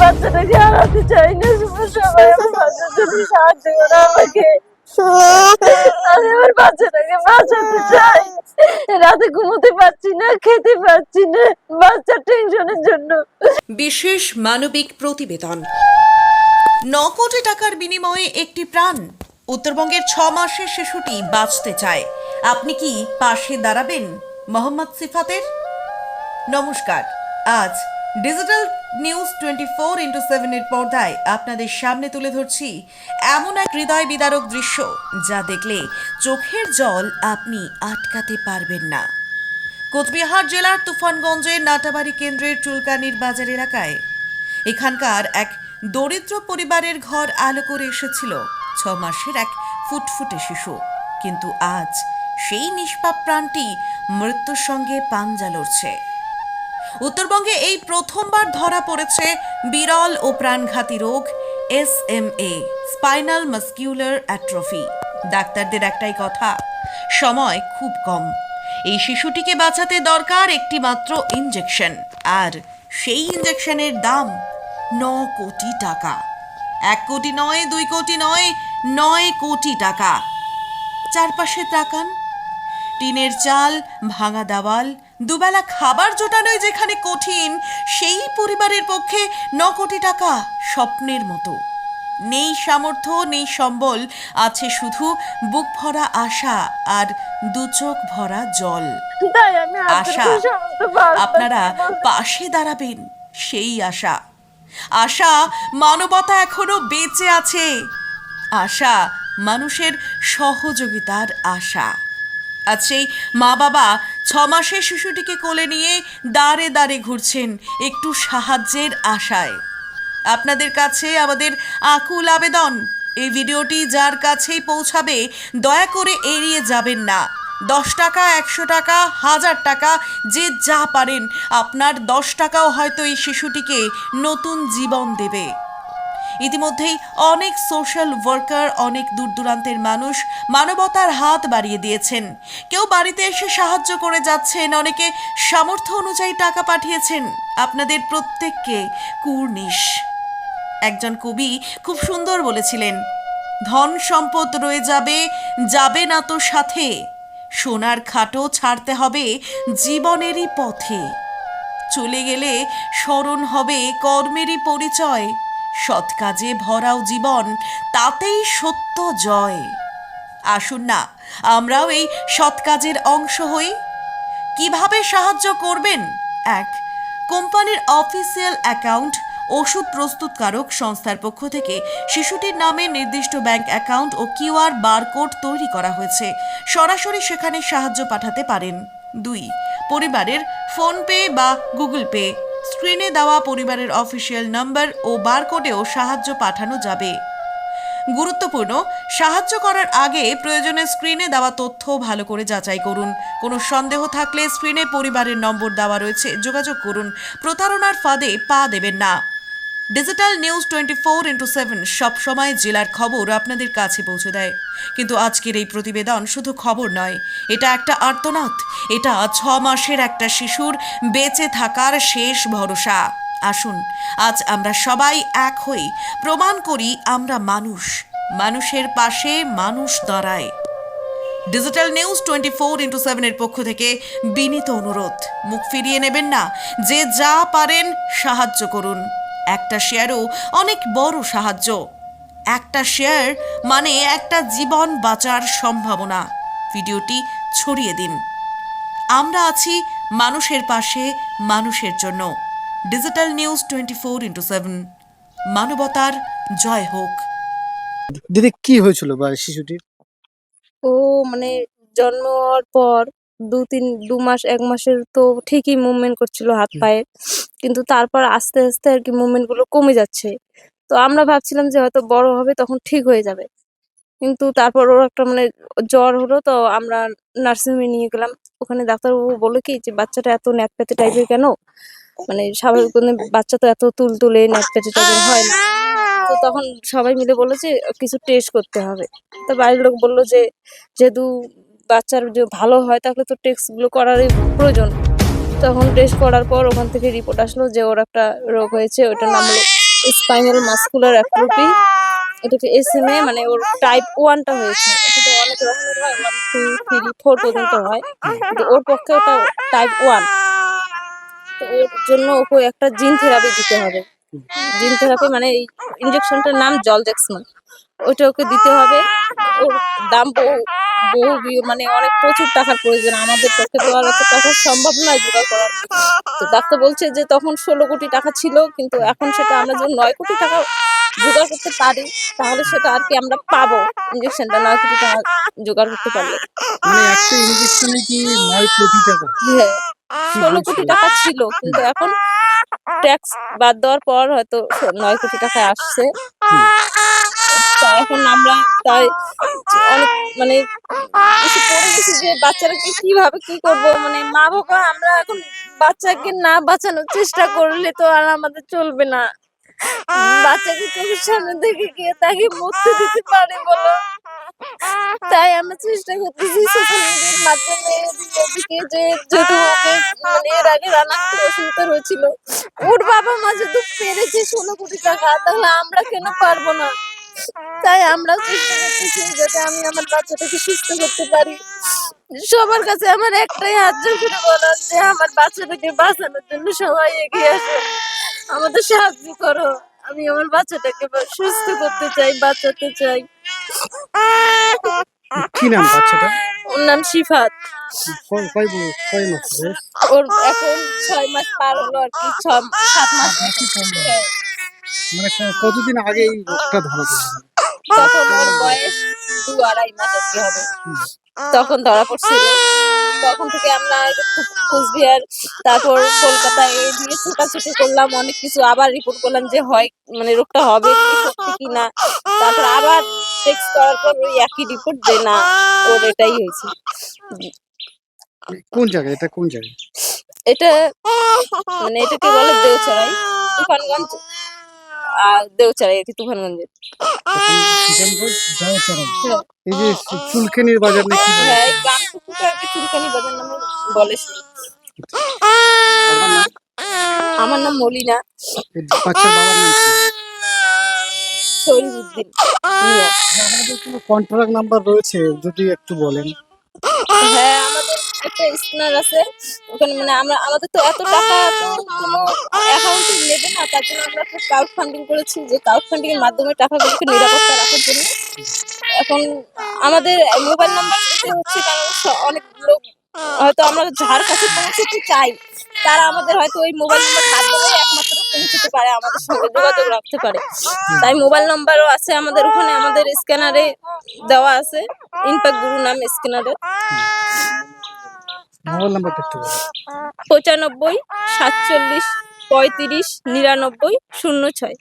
বাচ্চাটাকে হারাতে চাই না। সবাই আমার বাচ্চার জন্য সাহায্য করো আমাকে। আমি আমার বাচ্চাটাকে বাঁচাতে চাই। রাতে ঘুমোতে পারছি না, খেতে পারছি না বাচ্চার টেনশনের জন্য। বিশেষ মানবিক প্রতিবেদন। 9 কোটি টাকার বিনিময়ে একটি প্রাণ। উত্তরবঙ্গের 6 মাসের শিশুটি বাঁচতে চায়। আপনি কি পাশে দাঁড়াবেন মোহাম্মদ সিফাতের? নমস্কার। আজ ডিজিটাল নিউজ 24x7 এর পর্দায় আপনাদের সামনে তুলে ধরছি এমন এক হৃদয় বিদারক দৃশ্য যা দেখলে চোখের জল আপনি আটকাতে পারবেন না। কোচবিহার জেলার তুফানগঞ্জের নাটাবাড়ি কেন্দ্রের চুলকানির বাজার এলাকায় এখানকার এক দরিদ্র পরিবারের ঘর আলো করে এসেছিল 6 মাসের এক ফুটফুটে শিশু। কিন্তু আজ সেই নিষ্পাপ প্রাণটি মৃত্যুর সঙ্গে পাঞ্জা লড়ছে। উত্তরবঙ্গে এই প্রথমবার ধরা পড়েছে বিরল ও প্রাণঘাতী রোগ SMA, স্পাইনাল মাসকিউলার অ্যাট্রফি। ডাক্তারদের একটাই কথা, সময় খুব কম। এই শিশুটিকে বাঁচাতে দরকার একটি মাত্র ইনজেকশন, আর সেই ইনজেকশনের দাম 9 কোটি টাকা। 1 কোটি নয়, 2 কোটি নয়, 9 কোটি টাকা। চারপাশে তাকান, টিনের চাল, ভাঙা দেওয়াল, দুবেলা খাবার জোটানোই যেখানে কঠিন, সেই পরিবারের পক্ষে 9 কোটি টাকা স্বপ্নের মতো। নেই সামর্থ্য, নেই সম্বল, আছে শুধু বুক ভরা আশা আর দুচোখ ভরা জল। তাই আমি আশা, আপনারা পাশে দাঁড়াবেন, সেই আশা। আশা মানবতা এখনো বেঁচে আছে। আশা মানুষের সহযোগিতার আশা। আজ সেই মা বাবা 6 মাসের শিশুটিকে কোলে নিয়ে দাঁড়ে দাঁড়ে ঘুরছেন একটু সাহায্যের আশায়। আপনাদের কাছে আমাদের আকুল আবেদন, এই ভিডিওটি যার কাছেই পৌঁছাবে দয়া করে এড়িয়ে যাবেন না। 10 টাকা, 100 টাকা, 1000 টাকা, যে যা পারেন। আপনার 10 টাকাও হয়তো এই শিশুটিকে নতুন জীবন দেবে। ইতিমধ্যেই অনেক সোশ্যাল ওয়ার্কার, অনেক দূর দূরান্তের মানুষ মানবতার হাত বাড়িয়ে দিয়েছেন। কেউ বাড়িতে এসে সাহায্য করে যাচ্ছেন, অনেকে সামর্থ্য অনুযায়ী টাকা পাঠিয়েছেন। আপনাদের প্রত্যেককে কুর্নিশ। একজন কবি খুব সুন্দর বলেছিলেন, ধন সম্পদ রয়ে যাবে, যাবে না তো সাথে, সোনার খাটো ছাড়তে হবে জীবনেরই পথে। চলে গেলে স্মরণ হবে কর্মেরই পরিচয়, সৎ কাজে ভরাও জীবন, তাতেই সত্য জয়। আসুন না আমরাও এই সৎ কাজের অংশ হই। কিভাবে সাহায্য করবেন? 1, কোম্পানির অফিসিয়াল অ্যাকাউন্ট, ওষুধ প্রস্তুতকারক সংস্থার পক্ষ থেকে শিশুটির নামে নির্দিষ্ট ব্যাংক অ্যাকাউন্ট ও QR বারকোড তৈরি করা হয়েছে, সরাসরি সেখানে সাহায্য পাঠাতে পারেন। 2, পরিবারের ফোনপে বা গুগল পে, স্ক্রিনে দেওয়া পরিবারের অফিসিয়াল নম্বর ও বারকোডেও সাহায্য পাঠানো যাবে। গুরুত্বপূর্ণ, সাহায্য করার আগে প্রয়োজনে স্ক্রিনে দেওয়া তথ্য ভালো করে যাচাই করুন। কোনো সন্দেহ থাকলে স্ক্রিনে পরিবারের নম্বর দেওয়া রয়েছে, যোগাযোগ করুন। প্রতারণার ফাঁদে পা দেবেন না। ডিজিটাল নিউজ 24x7 সবসময় জেলার খবর আপনাদের কাছে পৌঁছে দেয়। কিন্তু আজকের এই প্রতিবেদন শুধু খবর নয়, এটা একটা আর্তনাদ। এটা 6 মাসের একটা শিশুর বেঁচে থাকার শেষ ভরসা। আসুন আজ আমরা সবাই এক হই, প্রমাণ করি আমরা মানুষ, মানুষের পাশে মানুষ দাঁড়ায়। ডিজিটাল নিউজ 24x7 এর পক্ষ থেকে বিনীত অনুরোধ, মুখ ফিরিয়ে নেবেন না। যে যা পারেন সাহায্য করুন। একটা শেয়ারও অনেক বড় সাহায্য। একটা শেয়ার মানে একটা জীবন বাঁচার সম্ভাবনা। ভিডিওটি ছড়িয়ে দিন। আমরা আছি মানুষের পাশে, মানুষের জন্য। ডিজিটাল নিউজ 24x7, মানবতার জয় হোক। দিদি কি হয়েছিল বা শিশুটির? ও মানে জন্ম হওয়ার পর 2 মাস 1 মাসের তো ঠিকই মুভমেন্ট করছিল হাত পায়ে, কিন্তু তারপর আস্তে আস্তে আর কি মুভমেন্ট গুলো কমে যাচ্ছে। তো আমরা ভাবছিলাম যে হয়তো বড় হবে তখন ঠিক হয়ে যাবে, কিন্তু তারপর ওর একটা মানে জ্বর হলো, তো আমরা নার্সিংহোমে নিয়ে গেলাম। ওখানে ডাক্তারবাবু বললো কি যে বাচ্চাটা এত ন্যাকপ্যাতে টাইপের কেন, মানে স্বাভাবিক বাচ্চা তো এত তুলতুলে ন্যাকপ্যাতে টাইপের হয় না। তো তখন সবাই মিলে বললো যে কিছু টেস্ট করতে হবে। তো বাড়ির লোক বললো যে যেহেতু বাচ্চার যে ভালো হয় তাহলে তো টেস্টগুলো করারই প্রয়োজন। তখন টেস্ট করার পর ওখান থেকে রিপোর্ট আসলো যে ওর একটা রোগ হয়েছে, ওটার নাম হলো স্পাইনাল মাসকুলার অ্যাট্রোফি, এটা হচ্ছে SMA, মানে ওর টাইপ 1টা হয়েছে। এটা তো অনেক রকমের হয়, 1, 2, 3, 4 পর্যন্ত হয়, কিন্তু ওর পক্ষে ওটা টাইপ 1। তো ওর জন্য ওকে একটা জিন থেরাপি দিতে হবে। জিন থেরাপি মানে এই ইনজেকশনটার নাম জলডেক্সমা। ওইটা ওকে দিতে হবে। ওর দাম মানে অনেক প্রচুর টাকার প্রয়োজন। আমাদের পক্ষে তো আর অত টাকা সম্ভব নয় জোগাড় করা। তো ডাক্তার বলছে যে তখন 16 কোটি টাকা ছিল, কিন্তু এখন সেটা আমরা যদি 9 কোটি টাকা জোগাড় করতে পারি, তাহলে সেটা আর কি আমরা পাবো। ইনজেকশনটা 9 কোটি টাকা জোগাড় করতে পারলে। মানে একটা ইনজেকশনে কি 9 কোটি টাকা? হ্যাঁ, কি 16 কোটি বলছো? টাকা ছিল, কিন্তু এখন ট্যাক্স বাদ দেওয়ার পর হয়তো 9 কোটি টাকা আসছে। তা এখন আমরা তাই অনেক মানে এসে পড়ে গেছি যে বাচ্চাটাকে কিভাবে কি করব। মানে মা বাবা আমরা এখন বাচ্চাকে না বাঁচানোর চেষ্টা করলে তো আর আমাদের চলবে না। বাচ্চাকে চোখের সামনে দেখে গিয়ে তাকে মরতে দিতে পারে বলো? তাই আমরা চেষ্টা করতেছি সোশ্যাল মিডিয়ার মাধ্যমে এদিকে যে যেহেতু ওকে মানে এর আগে রানাঘাটে অসুবিধা হয়েছিল, ওর বাবা মা যেহেতু পেরেছে 16 কোটি টাকা, তাহলে আমরা কেন পারবো না? তাই আমরাও চেষ্টা করতেছি যাতে আমি আমার বাচ্চাটাকে সুস্থ করতে পারি। সবার কাছে আমার একটাই হাত জোড় করে বলার যে আমার বাচ্চাটাকে বাঁচানোর জন্য সবাই এগিয়ে আসো, আমাদের সাহায্য করো। আমি আমার বাচ্চাটাকে সুস্থ করতে চাই, বাঁচাতে চাই। কি নাম বাচ্চাটা? ওর নাম শিফাত। কয় মাস বয়স? ওর এখন 6 মাস পার হলো আর কি, 7 মাস। হ্যাঁ, মানে কতদিন আগে এই রোগটা ধরা পড়েছিল? তখন ওর বয়স 2-2.5 মাস আর কি হবে। তখন ধরা পড়ছিল। তখন থেকে আমরা কুচবিহার, তারপর কলকাতায় এই দিয়ে ছোটাছুটি করলাম, অনেক কিছু আবার রিপোর্ট করলাম যে হয় মানে রোগটা হবে কি সত্যি কি না। তারপর আবার টেস্ট করার পর ওই একই রিপোর্ট যে না, ওর এটাই হয়েছে। কোন জায়গায়, এটা কোন জায়গায়? এটা মানে এটাকে বলে দেওচড়াই, তুফানগঞ্জ। দেওচড়াই আর কি, তুফানগঞ্জে। কিষানগঞ্জ যাওয়াচড়াই। হ্যাঁ, এই যে চুলকানির বাজার নাকি বলে? হ্যাঁ, এই গ্রামটুকুকে আর কি চুলকানি বাজার নামে বলে। আমার নাম? আমার নাম মলিনা এই বাচ্চার বাবার নাম কি? শরীফউদ্দিন মিয়া। আমাদের কোনো কন্ট্রাক্ট নাম্বার রয়েছে, যদি একটু বলেন। হ্যাঁ, আমাদের একটা স্ক্যানার আছে। ওখানে মানে আমাদের তো এত টাকা তো কোনো অ্যাকাউন্টে নেবে না, তার জন্য আমরা একটা ক্রাউড ফান্ডিং করেছি, যে ক্রাউড ফান্ডিং এর মাধ্যমে টাকাগুলোকে নিরাপত্তা রাখার জন্য। এখন আমাদের মোবাইল নাম্বার দিতে হচ্ছে, কারণ অনেক লোক হয়তো আমরা যার কাছে পৌঁছতে চাই, তারা আমাদের হয়তো ওই মোবাইল নাম্বার মাধ্যমে একমাত্র পৌঁছতে পারে, আমাদের সঙ্গে যোগাযোগ রাখতে পারে। তাই মোবাইল নাম্বারও আছে আমাদের ওখানে, আমাদের স্ক্যানারে দেওয়া আছে, ইম্প্যাক্ট গুরু নাম স্ক্যানারে। মোবাইল নাম্বারটা একটু বলেন। 95 47 35 99 06।